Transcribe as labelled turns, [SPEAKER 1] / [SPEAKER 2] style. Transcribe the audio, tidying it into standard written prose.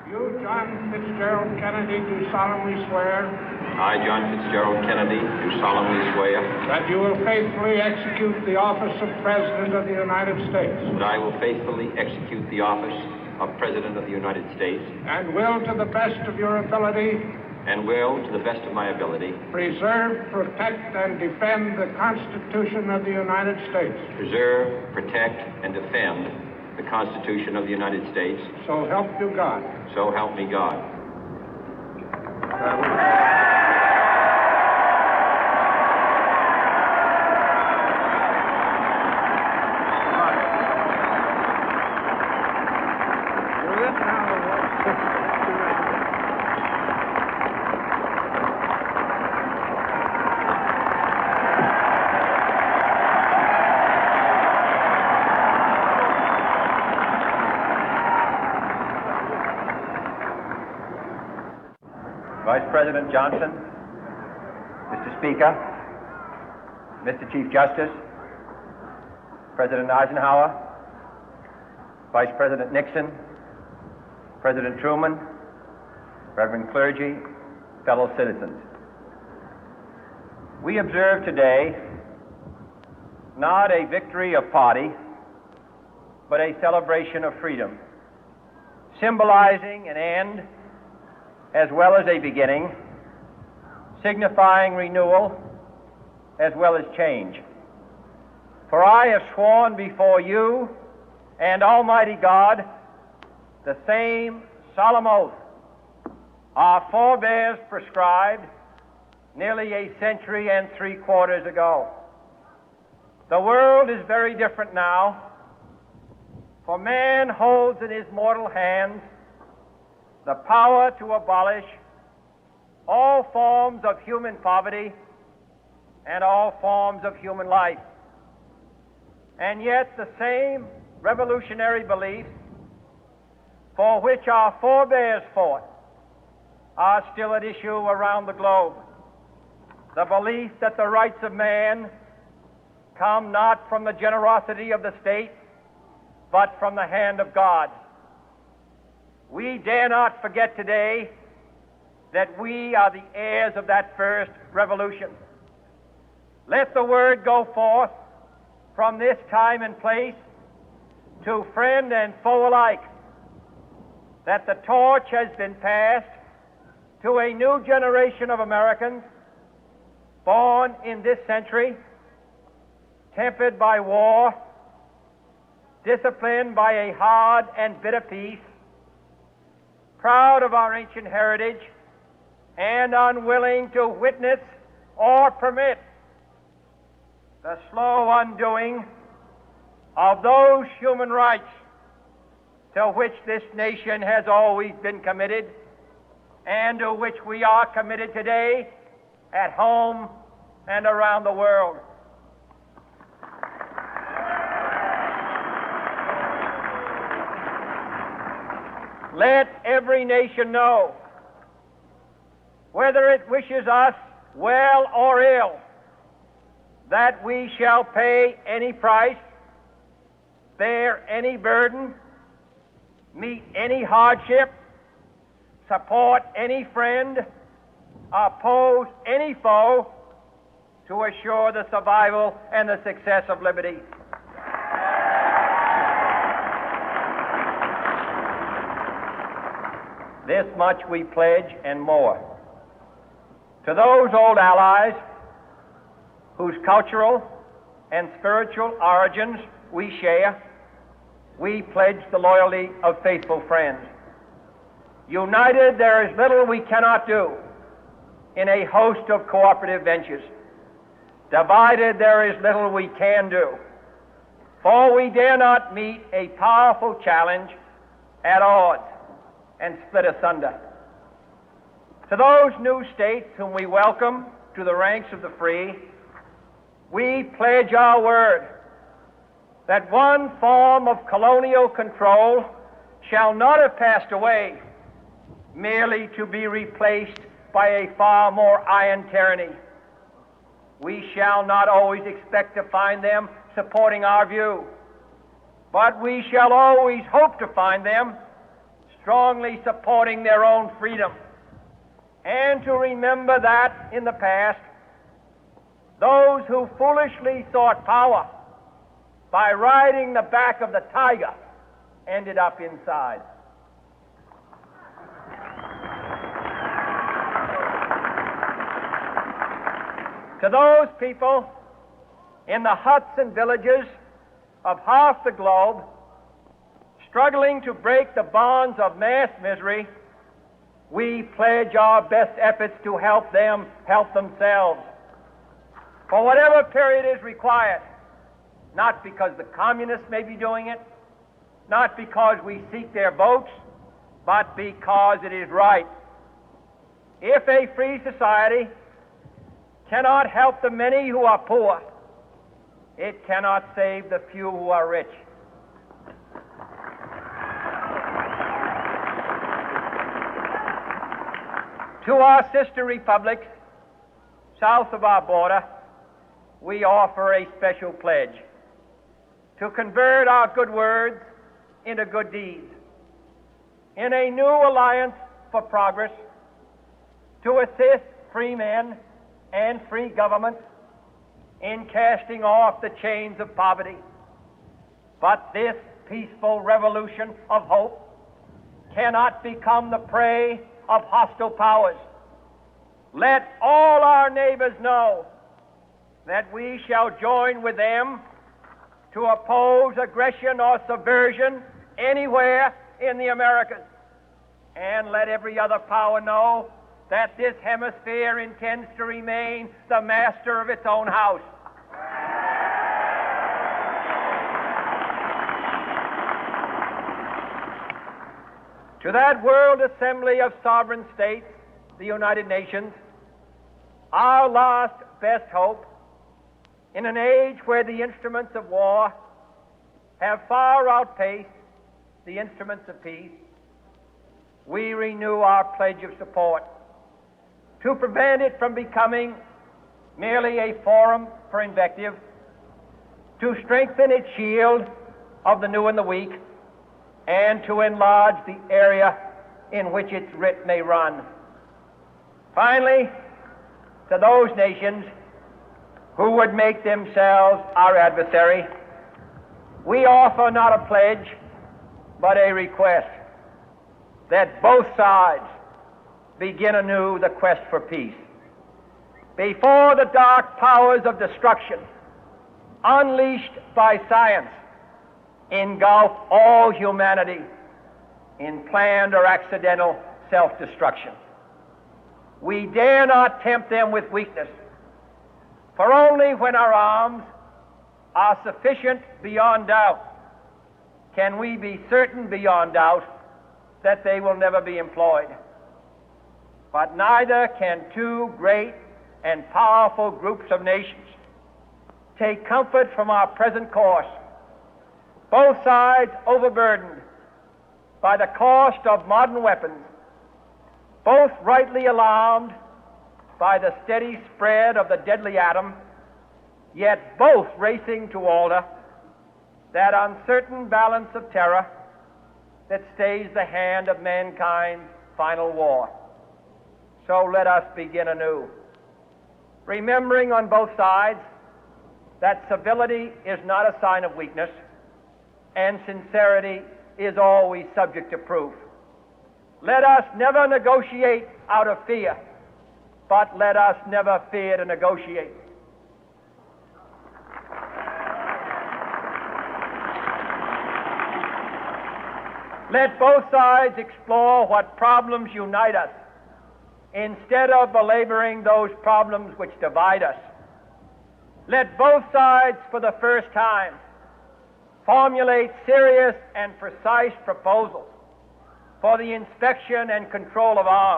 [SPEAKER 1] You, John Fitzgerald Kennedy, do solemnly swear
[SPEAKER 2] I, John Fitzgerald Kennedy, do solemnly swear
[SPEAKER 1] that you will faithfully execute the office of President of the United States
[SPEAKER 2] that I will faithfully execute the office of President of the United States
[SPEAKER 1] and will, to the best of your ability,
[SPEAKER 2] and will, to the best of my ability,
[SPEAKER 1] preserve, protect, and defend the Constitution of the United States.
[SPEAKER 2] preserve, protect, and defend the Constitution of the United States.
[SPEAKER 1] So help you God.
[SPEAKER 2] So help me God.
[SPEAKER 3] Vice President Johnson, Mr. Speaker, Mr. Chief Justice, President Eisenhower, Vice President Nixon, President Truman, Reverend clergy, fellow citizens. We observe today not a victory of party, but a celebration of freedom, symbolizing an end as well as a beginning, signifying renewal as well as change. For I have sworn before you and Almighty God the same solemn oath our forebears prescribed nearly a century and 3/4 ago. The world is very different now, for man holds in his mortal hands the power to abolish all forms of human poverty and all forms of human life. And yet the same revolutionary beliefs for which our forebears fought are still at issue around the globe. The belief that the rights of man come not from the generosity of the state, but from the hand of God. We dare not forget today that we are the heirs of that first revolution. Let the word go forth from this time and place to friend and foe alike that the torch has been passed to a new generation of Americans born in this century, tempered by war, disciplined by a hard and bitter peace, proud of our ancient heritage, and unwilling to witness or permit the slow undoing of those human rights to which this nation has always been committed and to which we are committed today at home and around the world. Let every nation know, whether it wishes us well or ill, that we shall pay any price, bear any burden, meet any hardship, support any friend, oppose any foe to assure the survival and the success of liberty. This much we pledge and more. To those old allies whose cultural and spiritual origins we share, we pledge the loyalty of faithful friends. United, there is little we cannot do in a host of cooperative ventures. Divided, there is little we can do, for we dare not meet a powerful challenge at odds and split asunder. To those new states whom we welcome to the ranks of the free, we pledge our word that one form of colonial control shall not have passed away, merely to be replaced by a far more iron tyranny. We shall not always expect to find them supporting our view, but we shall always hope to find them strongly supporting their own freedom, and to remember that in the past, those who foolishly sought power by riding the back of the tiger ended up inside. To those people in the huts and villages of half the globe struggling to break the bonds of mass misery, we pledge our best efforts to help them help themselves for whatever period is required, not because the communists may be doing it, not because we seek their votes, but because it is right. If a free society cannot help the many who are poor, it cannot save the few who are rich. To our sister republics south of our border, we offer a special pledge to convert our good words into good deeds, in a new alliance for progress, to assist free men and free governments in casting off the chains of poverty. But this peaceful revolution of hope cannot become the prey of hostile powers. Let all our neighbors know that we shall join with them to oppose aggression or subversion anywhere in the Americas. And let every other power know that this hemisphere intends to remain the master of its own house. To that World Assembly of Sovereign States, the United Nations, our last best hope, in an age where the instruments of war have far outpaced the instruments of peace, we renew our pledge of support to prevent it from becoming merely a forum for invective, to strengthen its shield of the new and the weak, and to enlarge the area in which its writ may run. Finally, to those nations who would make themselves our adversary, we offer not a pledge, but a request that both sides begin anew the quest for peace. Before the dark powers of destruction, unleashed by science, engulf all humanity in planned or accidental self-destruction, we dare not tempt them with weakness, for only when our arms are sufficient beyond doubt can we be certain beyond doubt that they will never be employed. But neither can two great and powerful groups of nations take comfort from our present course, both sides overburdened by the cost of modern weapons, both rightly alarmed by the steady spread of the deadly atom, yet both racing to alter that uncertain balance of terror that stays the hand of mankind's final war. So let us begin anew, remembering on both sides that civility is not a sign of weakness, and sincerity is always subject to proof. Let us never negotiate out of fear, but let us never fear to negotiate. Let both sides explore what problems unite us, instead of belaboring those problems which divide us. Let both sides, for the first time, formulate serious and precise proposals for the inspection and control of arms.